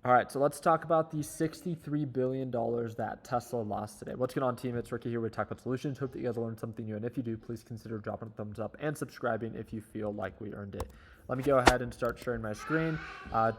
All right, so let's talk about the $63 billion that Tesla lost today. What's going on, team? It's Ricky here with Tech With Solutions. Hope that you guys learned something new. And if you do, please consider dropping a thumbs up and subscribing if you feel like we earned it. Let me go ahead and start sharing my screen.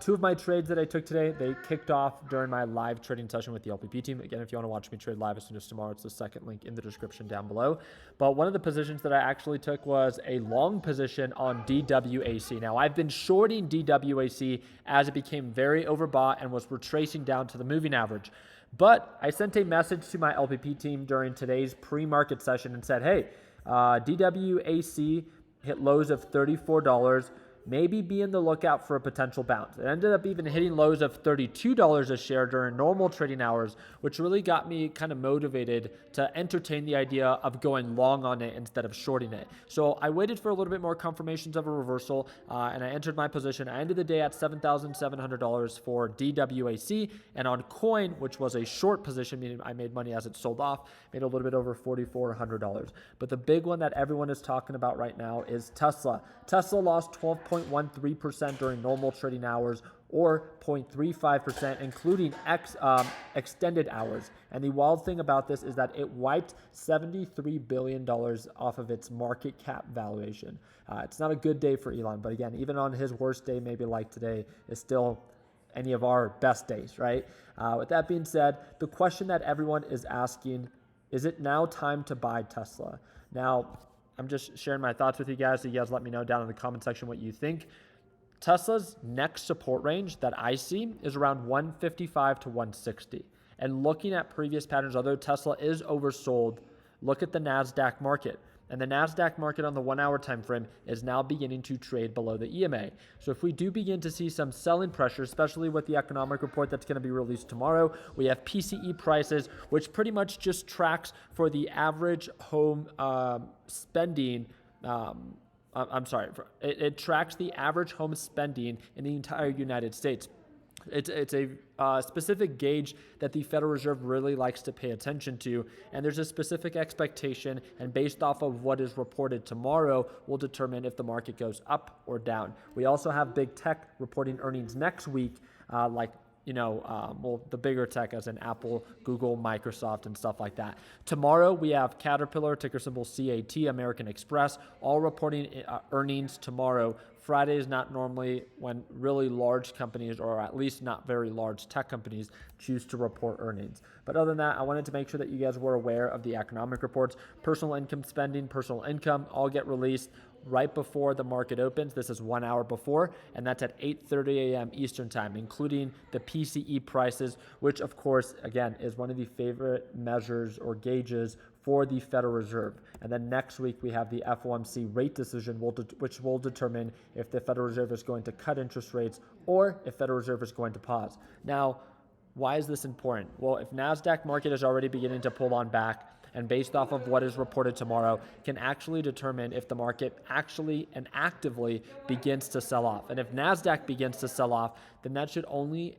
Two of my trades that I took today, they kicked off during my live trading session with the LPP team. Again, if you want to watch me trade live as soon as tomorrow, it's the second link in the description down below. But one of the positions that I actually took was a long position on DWAC. Now, I've been shorting DWAC as it became very overbought and was retracing down to the moving average. But I sent a message to my LPP team during today's pre-market session and said, hey, DWAC hit lows of $34. Maybe be in the lookout for a potential bounce. It ended up even hitting lows of $32 a share during normal trading hours, which really got me kind of motivated to entertain the idea of going long on it instead of shorting it. So I waited for a little bit more confirmations of a reversal, and I entered my position. I ended the day at $7,700 for DWAC, and on Coin, which was a short position, meaning I made money as it sold off, made a little bit over $4,400. But the big one that everyone is talking about right now is Tesla. Tesla lost 12.13% during normal trading hours, or 0.35%, including extended hours. And the wild thing about this is that it wiped $73 billion off of its market cap valuation. It's not a good day for Elon, but again, even on his worst day, maybe like today, is still any of our best days, right? With that being said, the question that everyone is asking, is it now time to buy Tesla? Now, I'm just sharing my thoughts with you guys, so you guys let me know down in the comment section what you think. Tesla's next support range that I see is around 155 to 160. And looking at previous patterns, although Tesla is oversold, look at the NASDAQ market. And the NASDAQ market on the 1 hour time frame is now beginning to trade below the EMA. So if we do begin to see some selling pressure, especially with the economic report that's going to be released tomorrow, we have PCE prices, which pretty much just tracks for the average home spending. It tracks the average home spending in the entire United States. It's a specific gauge that the Federal Reserve really likes to pay attention to, and there's a specific expectation, and based off of what is reported tomorrow will determine if the market goes up or down. We also have big tech reporting earnings next week, the bigger tech as in Apple, Google, Microsoft, and stuff like that. Tomorrow, we have Caterpillar, ticker symbol CAT, American Express, all reporting earnings tomorrow. Friday is not normally when really large companies, or at least not very large tech companies, choose to report earnings. But other than that, I wanted to make sure that you guys were aware of the economic reports. Personal income spending, personal income, all get released right before the market opens. This is 1 hour before, and that's at 8:30 a.m. Eastern time, including the PCE prices, which of course, again, is one of the favorite measures or gauges for the Federal Reserve. And then next week, we have the FOMC rate decision, which will determine if the Federal Reserve is going to cut interest rates or if Federal Reserve is going to pause. Now, why is this important? Well, if NASDAQ market is already beginning to pull on back, and based off of what is reported tomorrow, can actually determine if the market actually and actively begins to sell off. And if NASDAQ begins to sell off, then that should only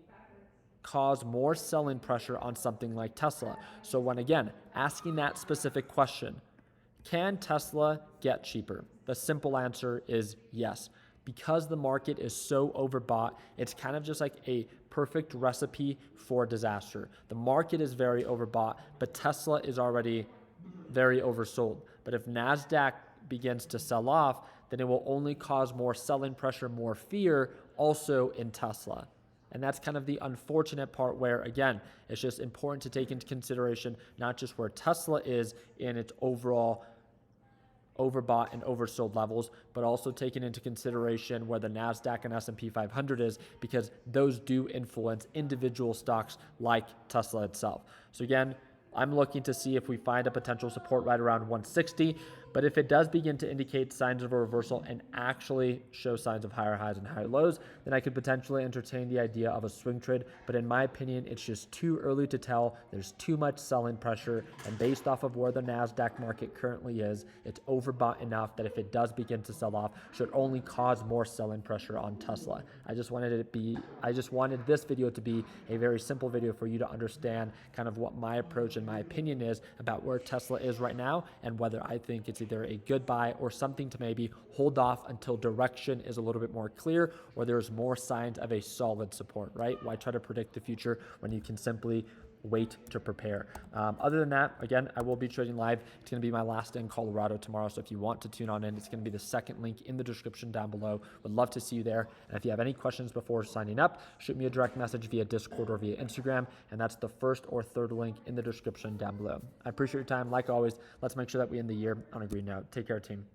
cause more selling pressure on something like Tesla. So when, again, asking that specific question, can Tesla get cheaper? The simple answer is yes. Because the market is so overbought, it's kind of just like a perfect recipe for disaster. The market is very overbought, but Tesla is already very oversold. But if NASDAQ begins to sell off, then it will only cause more selling pressure, more fear also in Tesla. And that's kind of the unfortunate part where, again, it's just important to take into consideration not just where Tesla is in its overall overbought and oversold levels, but also taking into consideration where the NASDAQ and S&P 500 is, because those do influence individual stocks like Tesla itself. So again, I'm looking to see if we find a potential support right around 160. But if it does begin to indicate signs of a reversal and actually show signs of higher highs and higher lows, then I could potentially entertain the idea of a swing trade. But in my opinion, it's just too early to tell. There's too much selling pressure. And based off of where the NASDAQ market currently is, it's overbought enough that if it does begin to sell off, should only cause more selling pressure on Tesla. I just wanted this video to be a very simple video for you to understand kind of what my approach and my opinion is about where Tesla is right now and whether I think it's it's either a good buy or something to maybe hold off until direction is a little bit more clear or there's more signs of a solid support, right? Why try to predict the future when you can simply wait to prepare? Other than that, again, I will be trading live. It's going to be my last day in Colorado tomorrow. So if you want to tune on in, it's going to be the second link in the description down below. Would love to see you there. And if you have any questions before signing up, shoot me a direct message via Discord or via Instagram. And that's the first or third link in the description down below. I appreciate your time. Like always, let's make sure that we end the year on a green note. Take care, team.